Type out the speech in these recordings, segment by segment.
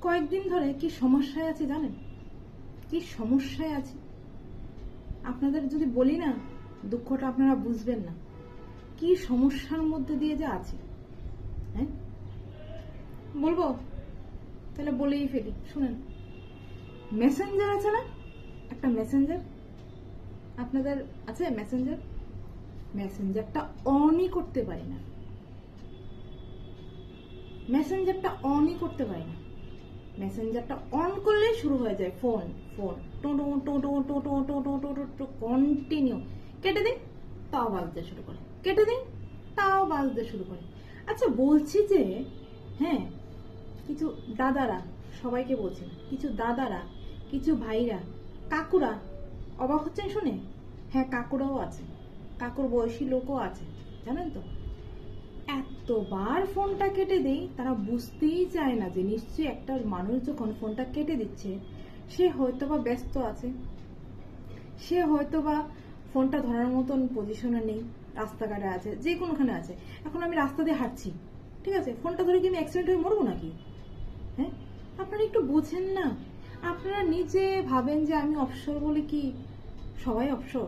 কয়েকদিন ধরে কি সমস্যায় আছি জানেন? কি সমস্যায় আছি আপনাদের যদি বলি না, দুঃখটা আপনারা বুঝবেন না। কি সমস্যার মধ্যে দিয়ে যে আছি, হ্যাঁ বলবো? তাহলে বলেই ফেলি, শুনেন। মেসেঞ্জার আছে না, একটা মেসেঞ্জার আপনাদের আছে? মেসেঞ্জারটা অনই করতে পারি না। মেসেঞ্জারটা অন করলেই শুরু হয়ে যায় ফোন ফোন টো টো টো টো টো টো টো টো টো টো টো কন্টিনিউ। কেটে দিন তাও বাজতে শুরু করে, কেটে দিন তাও বাজতে শুরু করে। আচ্ছা বলছি যে, হ্যাঁ, কিছু দাদারা, সবাইকে বলছি না, কিছু দাদারা, কিছু ভাইরা, কাকুরা অবাক হচ্ছেন শুনে? হ্যাঁ, কাকুরাও আছে, কাকুর বয়সী লোকও আছে, জানেন তো। এতবার ফোনটা কেটে দেই, তারা বুঝতেই চায় না যে নিশ্চয়ই একটা মানুষ যখন ফোনটা কেটে দিচ্ছে, সে হয়তোবা ব্যস্ত আছে, সে হয়তোবা ফোনটা ধরার মতন পজিশনে নেই, রাস্তাঘাটে আছে, যে কোনোখানে আছে। এখন আমি রাস্তা দিয়ে হাঁটছি, ঠিক আছে, ফোনটা ধরে কি আমি অ্যাক্সিডেন্ট হয়ে মরবো নাকি? হ্যাঁ, আপনারা একটু বোঝেন না। আপনারা নিজে ভাবেন যে আমি অবসর বলে কি সবাই অবসর?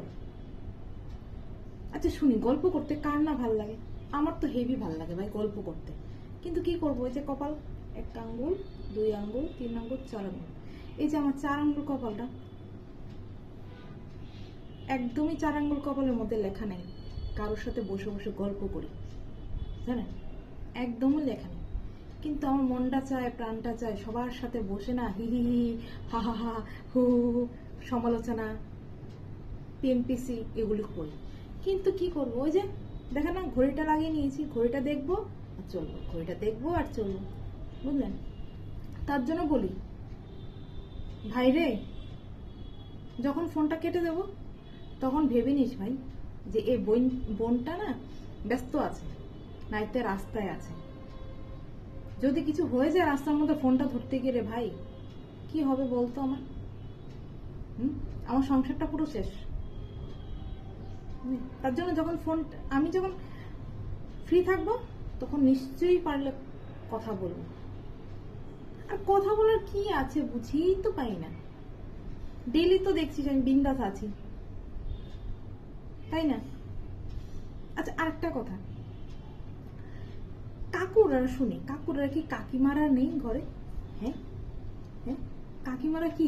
আচ্ছা শুনি, গল্প করতে কার না ভাল লাগে? আমার তো হেভি ভাল লাগে ভাই গল্প করতে, কিন্তু কি করবো, এই যে কপাল, 1 আঙ্গুল 2 আঙ্গুল 3 আঙ্গুল 4 আঙ্গুল, এই যে আমার 4 আঙ্গুল কপালটা, একদমই 4 আঙ্গুল কপালের মধ্যে লেখা নেই কারোর সাথে বসে বসে গল্প করি, জানেন, একদমই লেখা নেই। কিন্তু আমার মনটা চায়, প্রাণটা চায় সবার সাথে বসে না হি হি হি, হা হা হা, হু হু, সমালোচনা, পিএমপিসি এগুলি করি। কিন্তু কি করবো, ওই যে দেখেন না, ঘড়িটা লাগিয়ে নিয়েছি, ঘড়িটা দেখবো আর চলবো, ঘড়িটা দেখবো আর চলবো, বুঝলেন? তার জন্য বলি ভাই রে, যখন ফোনটা কেটে দেব তখন ভেবে নিস ভাই যে এই বোনটা না ব্যস্ত আছে, নাইতে রাস্তায় আছে। যদি কিছু হয়ে যায় রাস্তার মধ্যে ফোনটা ধরতে গেলে ভাই কি হবে বলতো আমার? আমার সংসারটা পুরো শেষ। তার জন্য যখন আমি যখন ফ্রি থাকবো তখন নিশ্চয়ই পারলে কথা বলবো। আর কথা বলার কি আছে বুঝিই তো পাই না। ডেইলি তো দেখছিস আমি বিন্দাস আছি, তাই না? আচ্ছা আরেকটা কথা, কাকুরা শুনি, কাকুরা কি কাকিমারা নেই ঘরে? হ্যাঁ হ্যাঁ, কাকিমারা কি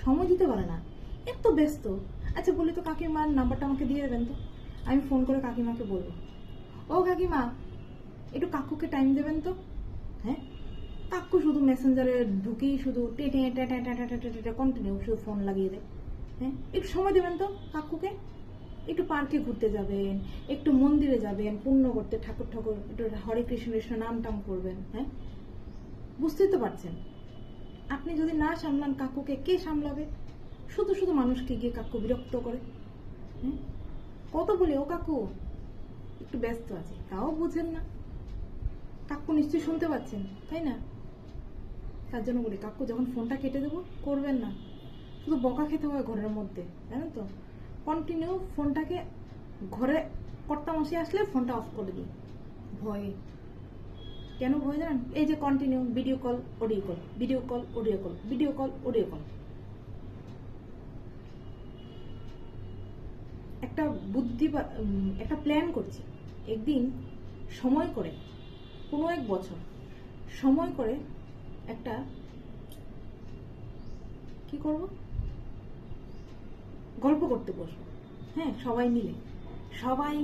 সময় দিতে পারে না, এত ব্যস্ত। আচ্ছা বলি তো, কাকিমার নাম্বারটা আমাকে দিয়ে দেবেন তো, আমি ফোন করে কাকিমাকে বলবো, ও কাকিমা একটু কাকুকে টাইম দেবেন তো। হ্যাঁ, কাকু শুধু মেসেঞ্জারে ঢুকেই শুধু টেটে টেটে টেটে টেটে কন্টিনিউ শুধু ফোন লাগিয়ে দেয়। হ্যাঁ, একটু সময় দেবেন তো কাকুকে, একটু পার্কে ঘুরতে যাবেন, একটু মন্দিরে যাবেন পুণ্য করতে, ঠাকুর ঠাকুর একটু হরে কৃষ্ণ নাম টাম করবেন। হ্যাঁ, বুঝতেই তো পারছেন, আপনি যদি না সামলান কাকুকে কে সামলাবে? শুধু শুধু মানুষকে গিয়ে কাকু বিরক্ত করে। হ্যাঁ, কত বলি ও কাকু একটু ব্যস্ত আছে, তাও বুঝেন না। কাকু নিশ্চয়ই শুনতে পাচ্ছেন, তাই না? তার জন্য বলি, কাকু যখন ফোনটা কেটে দেবো করবেন না, শুধু বকা খেতে হয় ঘরের মধ্যে, জানেন তো। কন্টিনিউ ফোনটাকে ঘরে কর্তামশাই আসলে ফোনটা অফ করে দিই ভয়ে। কেন ভয় জানেন? এই যে continue video call audio call, video call audio call, video call audio call. একটা একটা প্ল্যান করছি, একদিন সময় করে, কোনো এক বছর সময় করে একটা কি করব, গল্প করতে বসবো। হ্যাঁ, সবাই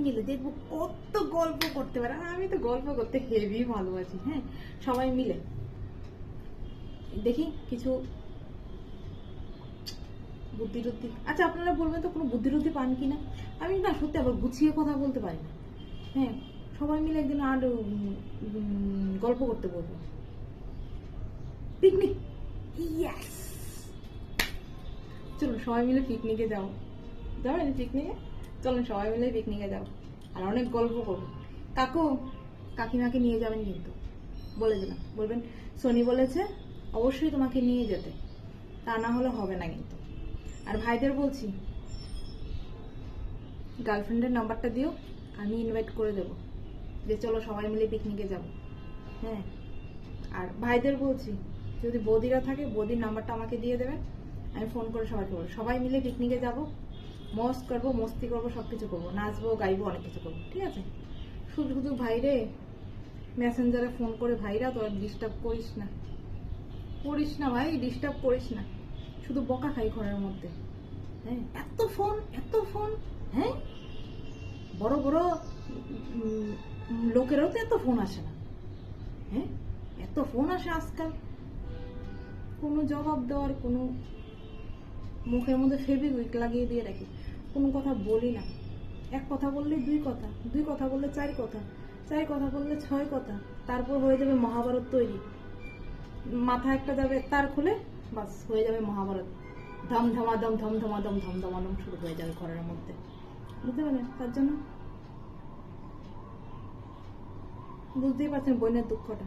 মিলে দেখবো কত গল্প করতে পারে। আমি তো গল্প করতে হেভি ভালোবাসি। হ্যাঁ, সবাই মিলে দেখি কিছু বুদ্ধি টুদ্ধি। আচ্ছা আপনারা বলবেন তো কোনো বুদ্ধি টুদ্ধি পান কিনা? আমি না সত্যি আবার গুছিয়ে কথা বলতে পারি না। হ্যাঁ, সবাই মিলে একদিন আর গল্প করতে বলবো। পিকনিক, ইয়েস, চলুন সবাই মিলে পিকনিকে যাও। যাবেন পিকনিকে? চলুন সবাই মিলে পিকনিকে যাও আর অনেক গল্প করবো। কাকু কাকিমাকে নিয়ে যাবেন কিন্তু, বলে দিলাম। বলবেন সোনি বলেছে অবশ্যই তোমাকে নিয়ে যেতে, তা না হলে হবে না কিন্তু। আর ভাইদের বলছি গার্লফ্রেন্ডের নাম্বারটা দিও, আমি ইনভাইট করে দেবো যে চলো সবাই মিলে পিকনিকে যাব। হ্যাঁ, আর ভাইদের বলছি যদি বৌদিরা থাকে বৌদির নাম্বারটা আমাকে দিয়ে দেবেন, আমি ফোন করে সবাইকে বলবো, সবাই মিলে পিকনিকে যাব, মস্ত করবো, মস্তি করবো, সব কিছু করবো, নাচবো গাইবো, অনেক কিছু করবো, ঠিক আছে? শুধু শুধু ভাইরে মেসেঞ্জারে ফোন করে ভাইরা তোরা ডিস্টার্ব করিস না, করিস না ভাই, ডিস্টার্ব করিস না, শুধু বকা খাই ঘরের মধ্যে। হ্যাঁ, এত ফোন এত ফোন, হ্যাঁ বড় বড় লোকেরও তো এত ফোন আসে না, হ্যাঁ এত ফোন আসে আজকাল, কোনো জবাব দেওয়ার কোনো, মুখের মধ্যে ফেভিকুইক লাগিয়ে দিয়ে রাখি, কোনো কথা বলি না, এক কথা বললে দুই কথা, দুই কথা বললে চার কথা, চার কথা বললে ছয় কথা, তারপর হয়ে যাবে মহাভারত তৈরি, মাথা একটা যাবে তার খুলে, বাস হয়ে যাবে মহাভারত, ধমধমাদম ধমধমাদম ধমধমাদম শুরু হয়ে যাবে ঘরের মধ্যে, বুঝতে পারলেন? তার জন্য বুঝতেই পারছেন বোনের দুঃখটা।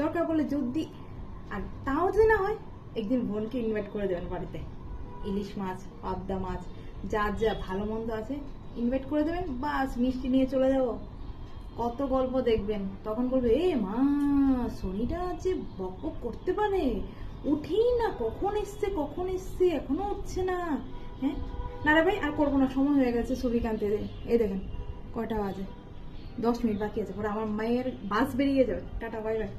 দরকার বলে যদি, আর তাও যদি না হয় একদিন বোনকে ইনভাইট করে দেবেন বাড়িতে, ইলিশ মাছ, পাবদা মাছ, যার যা ভালো মন্দ আছে ইনভাইট করে দেবেন, বাস মিষ্টি নিয়ে চলে যাব, কত গল্প দেখবেন, তখন বলবে এ মা শনিটা যে বক বক করতে পারে, উঠেই না, কখন এসছে এখনো উঠছে না। হ্যাঁ না রে ভাই আর করবো না, সময় হয়ে গেছে ছবি কানতে, এই দেখেন কয়টা বাজে, 10 মিনিট বাকি আছে, পরে আমার মায়ের বাস বেরিয়ে যাবে। Tata, bye bye.